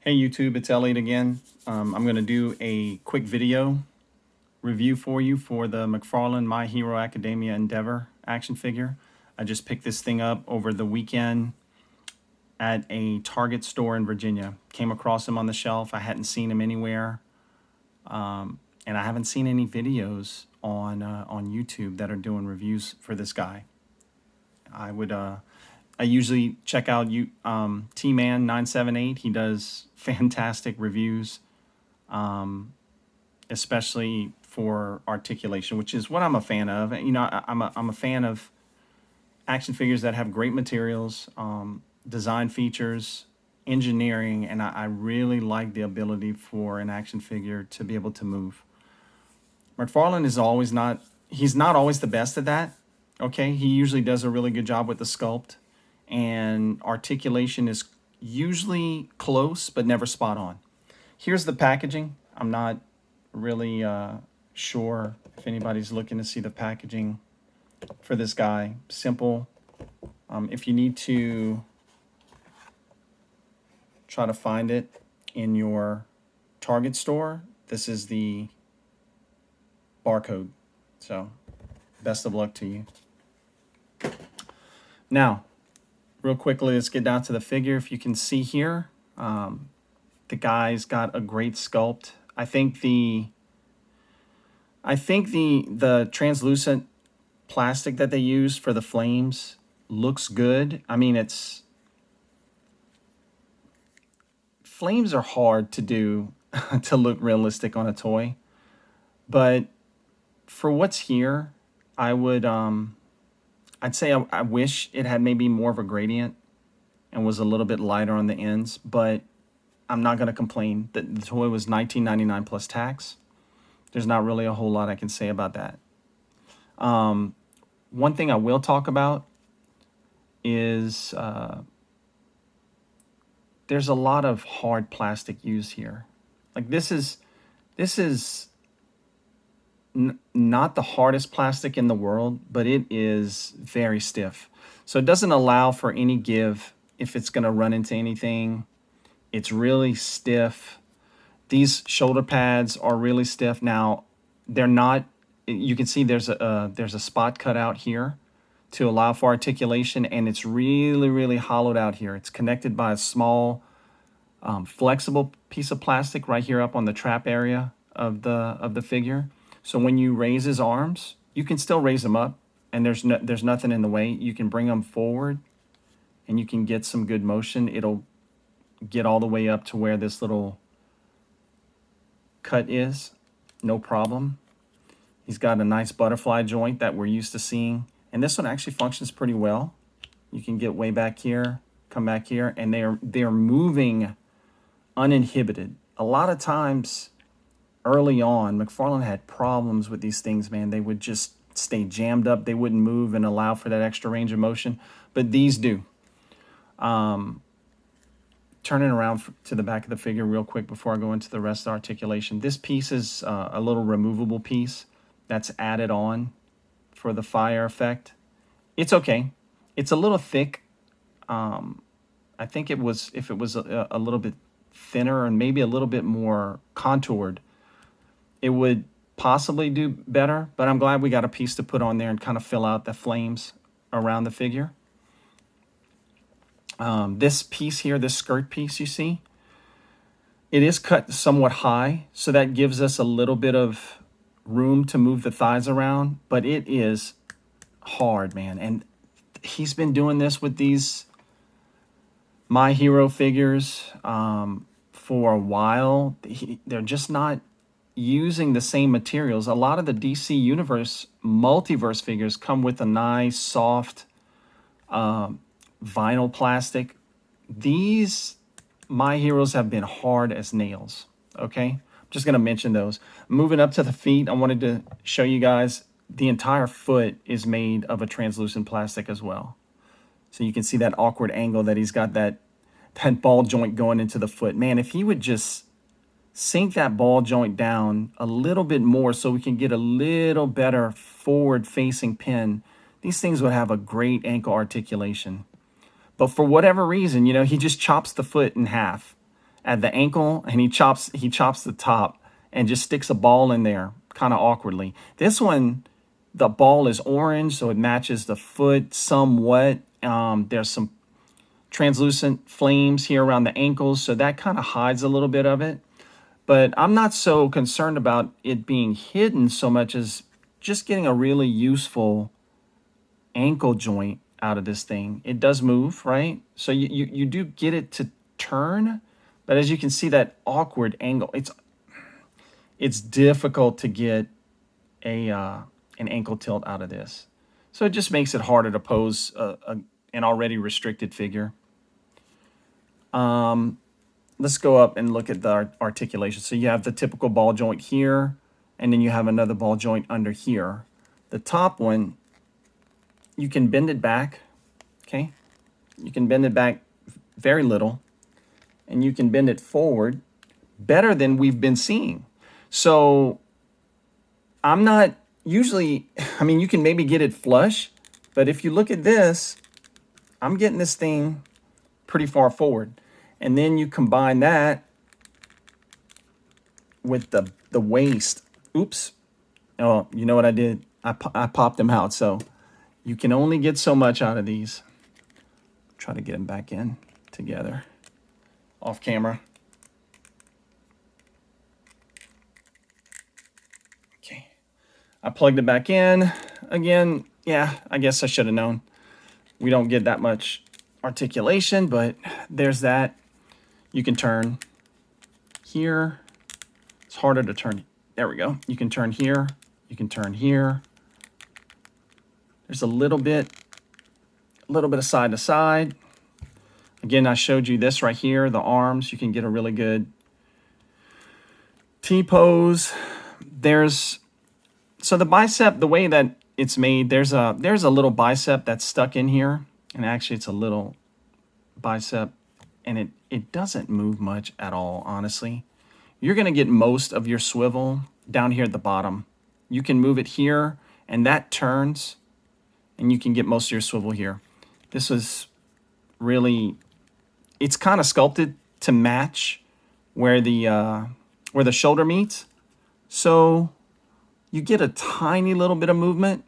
Hey YouTube, it's Elliot again. I'm going to do a quick video review for you for the Mcfarlane My Hero Academia Endeavor action figure. I just picked this thing up over the weekend at a Target store in Virginia. Came across him on the shelf. I hadn't seen him anywhere, and I haven't seen any videos on YouTube that are doing reviews for this guy. I usually check out T-Man 978. He does fantastic reviews, especially for articulation, which is what I'm a fan of. You know, I'm a fan of action figures that have great materials, design features, engineering, and I really like the ability for an action figure to be able to move. McFarlane is always not, he's not always the best at that. Okay, he usually does a really good job with the sculpt, and articulation is usually close but never spot on. Here's the packaging. I'm not really sure if anybody's looking to see the packaging for this guy. Simple. If you need to try to find it in your Target store, this is the barcode. So best of luck to you. Now, real quickly, let's get down to the figure. If you can see here, the guy's got a great sculpt. I think the translucent plastic that they use for the flames looks good. I mean, flames are hard to do to look realistic on a toy, but for what's here, I'd say I wish it had maybe more of a gradient and was a little bit lighter on the ends, but I'm not going to complain. The toy was $19.99 plus tax. There's not really a whole lot I can say about that. One thing I will talk about is there's a lot of hard plastic used here. Like this is not the hardest plastic in the world, but it is very stiff. So it doesn't allow for any give if it's going to run into anything. It's really stiff. These shoulder pads are really stiff. Now, they're not, you can see there's a spot cut out here to allow for articulation, and it's really, really hollowed out here. It's connected by a small flexible piece of plastic right here up on the trap area of the figure. So when you raise his arms, you can still raise them up, and there's nothing in the way. You can bring them forward, and you can get some good motion. It'll get all the way up to where this little cut is, no problem. He's got a nice butterfly joint that we're used to seeing, and this one actually functions pretty well. You can get way back here, come back here, and they're moving uninhibited. A lot of times early on, McFarlane had problems with these things, man. They would just stay jammed up. They wouldn't move and allow for that extra range of motion, but these do. Turning around to the back of the figure real quick before I go into the rest of the articulation. This piece is a little removable piece that's added on for the fire effect. It's okay. It's a little thick. I think if it was a little bit thinner and maybe a little bit more contoured, it would possibly do better, but I'm glad we got a piece to put on there and kind of fill out the flames around the figure. This piece here, this skirt piece you see, it is cut somewhat high, so that gives us a little bit of room to move the thighs around, but it is hard, man. And he's been doing this with these My Hero figures for a while. They're just not using the same materials. A lot of the DC Universe multiverse figures come with a nice soft vinyl plastic. These My Heroes have been hard as nails. Okay, I'm just going to mention those. Moving up to the feet, I wanted to show you guys the entire foot is made of a translucent plastic as well. So you can see that awkward angle that he's got, that ball joint going into the foot. Man, if he would just sink that ball joint down a little bit more so we can get a little better forward facing pin, these things would have a great ankle articulation. But for whatever reason, you know, he just chops the foot in half at the ankle, and he chops the top and just sticks a ball in there kind of awkwardly. This one, the ball is orange, so it matches the foot somewhat. There's some translucent flames here around the ankles, so that kind of hides a little bit of it. But I'm not so concerned about it being hidden so much as just getting a really useful ankle joint out of this thing. It does move, right? So you do get it to turn, but as you can see, that awkward angle, it's difficult to get an ankle tilt out of this. So it just makes it harder to pose an already restricted figure. Let's go up and look at the articulation. So you have the typical ball joint here, and then you have another ball joint under here. The top one, you can bend it back, okay? You can bend it back very little, and you can bend it forward better than we've been seeing. So I'm not usually, I mean, you can maybe get it flush, but if you look at this, I'm getting this thing pretty far forward. And then you combine that with the waist. Oops. Oh, you know what I did? I popped them out. So you can only get so much out of these. Try to get them back in together off camera. Okay. I plugged it back in. Again, yeah, I guess I should have known. We don't get that much articulation, but there's that. You can turn here. It's harder to turn. There we go. You can turn here. You can turn here. There's a little bit of side to side. Again, I showed you this right here, the arms. You can get a really good T-pose. So the bicep, the way that it's made, there's a little bicep that's stuck in here. And actually it's a little bicep, and it doesn't move much at all, honestly. You're gonna get most of your swivel down here at the bottom. You can move it here, and that turns, and you can get most of your swivel here. This was really, it's kind of sculpted to match where the shoulder meets. So you get a tiny little bit of movement.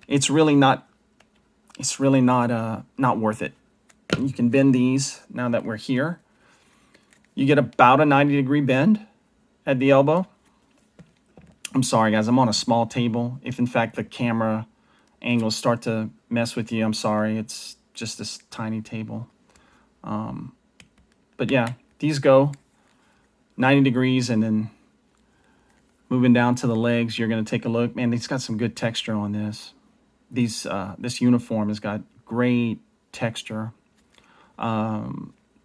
It's really not worth it. You can bend these now that we're here. You get about a 90-degree bend at the elbow. I'm sorry, guys. I'm on a small table. If, in fact, the camera angles start to mess with you, I'm sorry. It's just this tiny table. But, yeah, these go 90 degrees, and then moving down to the legs, you're going to take a look. Man, it's got some good texture on this. This uniform has got great texture.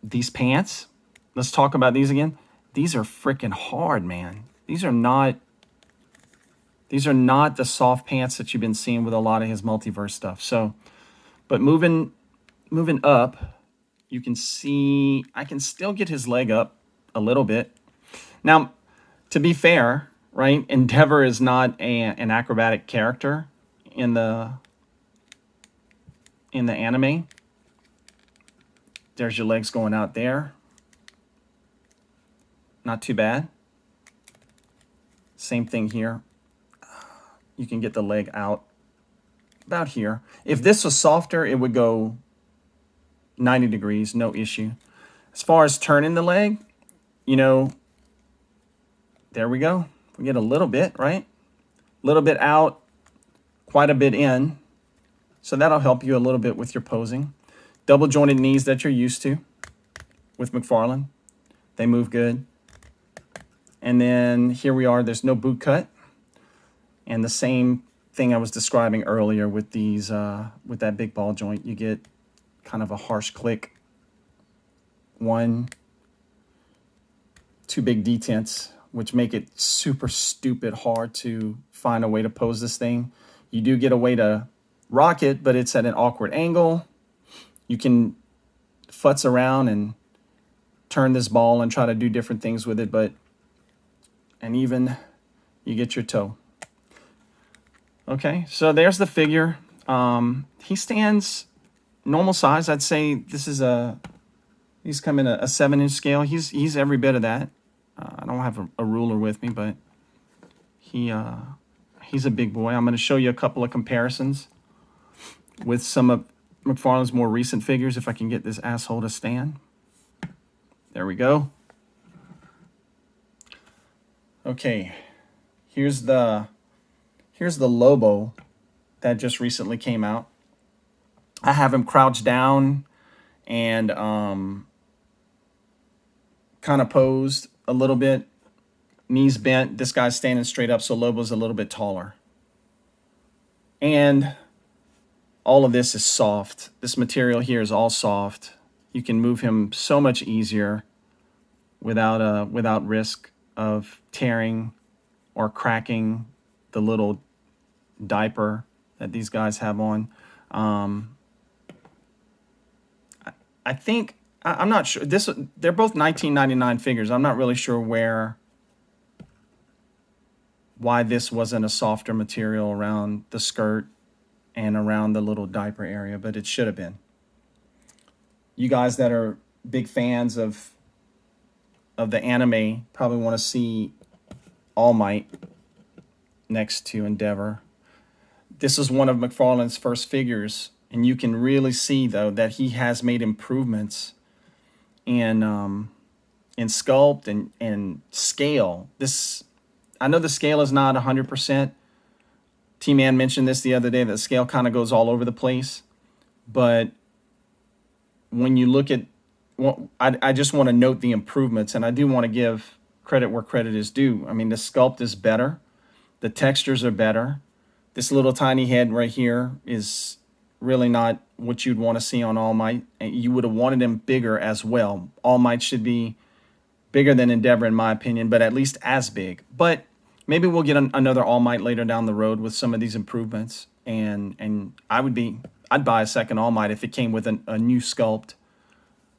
These pants, let's talk about these again. These are freaking hard, man. These are not the soft pants that you've been seeing with a lot of his multiverse stuff. So, but moving up, you can see I can still get his leg up a little bit. Now, to be fair, right? Endeavor is not an acrobatic character in the anime. There's your legs going out there. Not too bad. Same thing here. You can get the leg out about here. If this was softer, it would go 90 degrees, no issue. As far as turning the leg, you know, there we go. We get a little bit, right? A little bit out, quite a bit in. So that'll help you a little bit with your posing. Double jointed knees that you're used to with Mcfarlane. They move good. And then here we are, there's no boot cut. And the same thing I was describing earlier with these, with that big ball joint, you get kind of a harsh click. 1, 2 big detents, which make it super stupid hard to find a way to pose this thing. You do get a way to rock it, but it's at an awkward angle. You can futz around and turn this ball and try to do different things with it, and even you get your toe. Okay, so there's the figure. He stands normal size. I'd say this is a These come in a 7-inch scale. He's every bit of that. I don't have a ruler with me, but he's a big boy. I'm going to show you a couple of comparisons with some of McFarlane's more recent figures, if I can get this asshole to stand. There we go. Okay, here's the Lobo that just recently came out. I have him crouched down and kind of posed a little bit, knees bent. This guy's standing straight up, so Lobo's a little bit taller. And all of this is soft. This material here is all soft. You can move him so much easier without risk of tearing or cracking the little diaper that these guys have on. I think, I'm not sure, they're both 1999 figures. I'm not really sure why this wasn't a softer material around the skirt and around the little diaper area, but it should have been. You guys that are big fans of the anime probably want to see All Might next to Endeavor. This is one of McFarlane's first figures, and you can really see, though, that he has made improvements in sculpt and scale. I know the scale is not 100%. T-Man mentioned this the other day, that the scale kind of goes all over the place. But when you look at, well, I just want to note the improvements, and I do want to give credit where credit is due. I mean, the sculpt is better. The textures are better. This little tiny head right here is really not what you'd want to see on All Might. And you would have wanted him bigger as well. All Might should be bigger than Endeavor, in my opinion, but at least as big. But maybe we'll get another All Might later down the road with some of these improvements. And I'd buy a second All Might if it came with a new sculpt.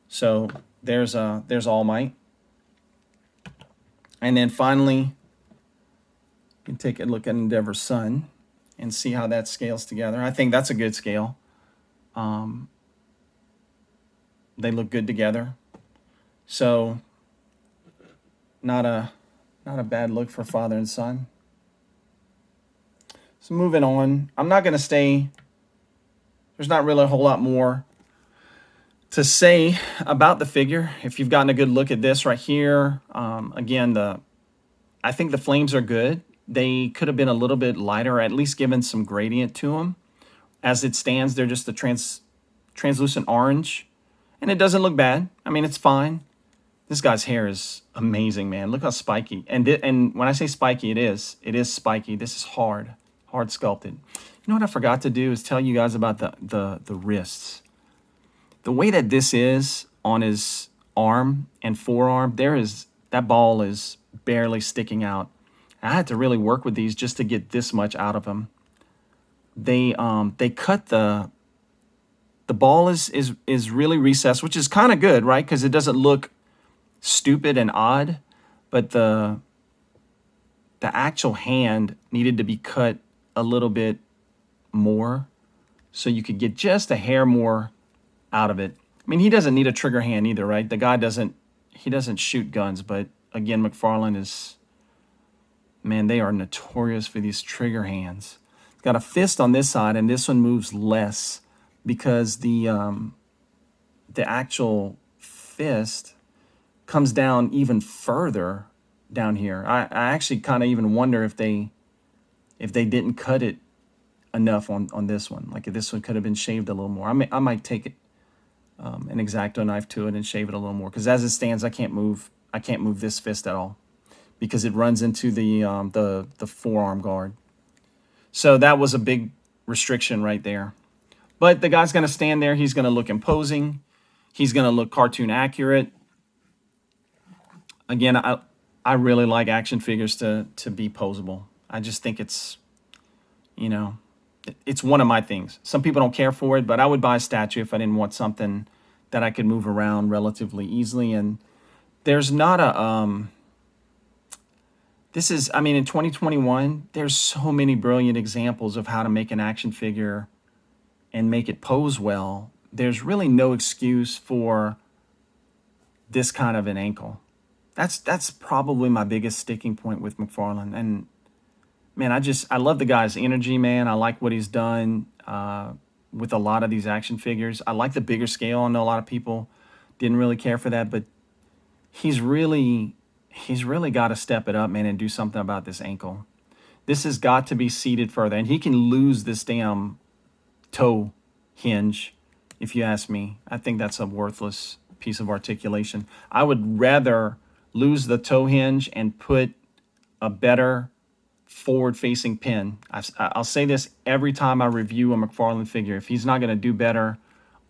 So there's All Might. And then finally, you can take a look at Endeavor's son and see how that scales together. I think that's a good scale. They look good together. So not a bad look for father and son. So moving on, I'm not going to stay. There's not really a whole lot more to say about the figure. If you've gotten a good look at this right here, again, I think the flames are good. They could have been a little bit lighter, or at least given some gradient to them. As it stands, they're just a translucent orange, and it doesn't look bad. I mean, it's fine. This guy's hair is amazing, man. Look how spiky. And when I say spiky, it is spiky. This is hard sculpted. You know what I forgot to do is tell you guys about the wrists. The way that this is on his arm and forearm, that ball is barely sticking out. I had to really work with these just to get this much out of them. They cut the ball is really recessed, which is kind of good, right? Because it doesn't look stupid and odd, but the actual hand needed to be cut a little bit more so you could get just a hair more out of it. I mean, he doesn't need a trigger hand either, right? The guy doesn't shoot guns, but again, McFarlane is, man, they are notorious for these trigger hands. It's got a fist on this side, and this one moves less because the actual fist comes down even further down here. I actually kind of even wonder if they didn't cut it enough on this one. Like if this one could have been shaved a little more. I might take it an X-Acto knife to it and shave it a little more, because as it stands, I can't move this fist at all because it runs into the forearm guard. So that was a big restriction right there. But the guy's going to stand there. He's going to look imposing. He's going to look cartoon accurate. Again, I really like action figures to be posable. I just think it's one of my things. Some people don't care for it, but I would buy a statue if I didn't want something that I could move around relatively easily. And there's not a in 2021, there's so many brilliant examples of how to make an action figure and make it pose well. There's really no excuse for this kind of an ankle. That's probably my biggest sticking point with Mcfarlane. And man, I love the guy's energy, man. I like what he's done with a lot of these action figures. I like the bigger scale. I know a lot of people didn't really care for that, but he's really got to step it up, man, and do something about this ankle. This has got to be seated further, and he can lose this damn toe hinge, if you ask me. I think that's a worthless piece of articulation. I would rather lose the toe hinge and put a better forward-facing pin. I'll say this every time I review a Mcfarlane figure. If he's not going to do better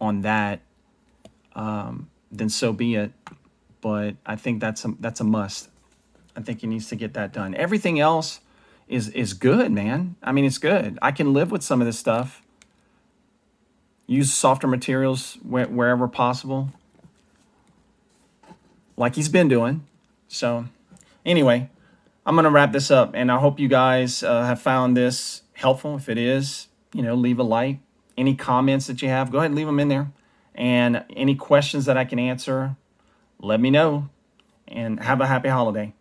on that, then so be it. But I think that's a must. I think he needs to get that done. Everything else is good, man. I mean, it's good. I can live with some of this stuff. Use softer materials wherever possible, like he's been doing. So anyway, I'm going to wrap this up, and I hope you guys have found this helpful. If it is, leave a like. Any comments that you have, go ahead and leave them in there. And any questions that I can answer, let me know. And have a happy holiday.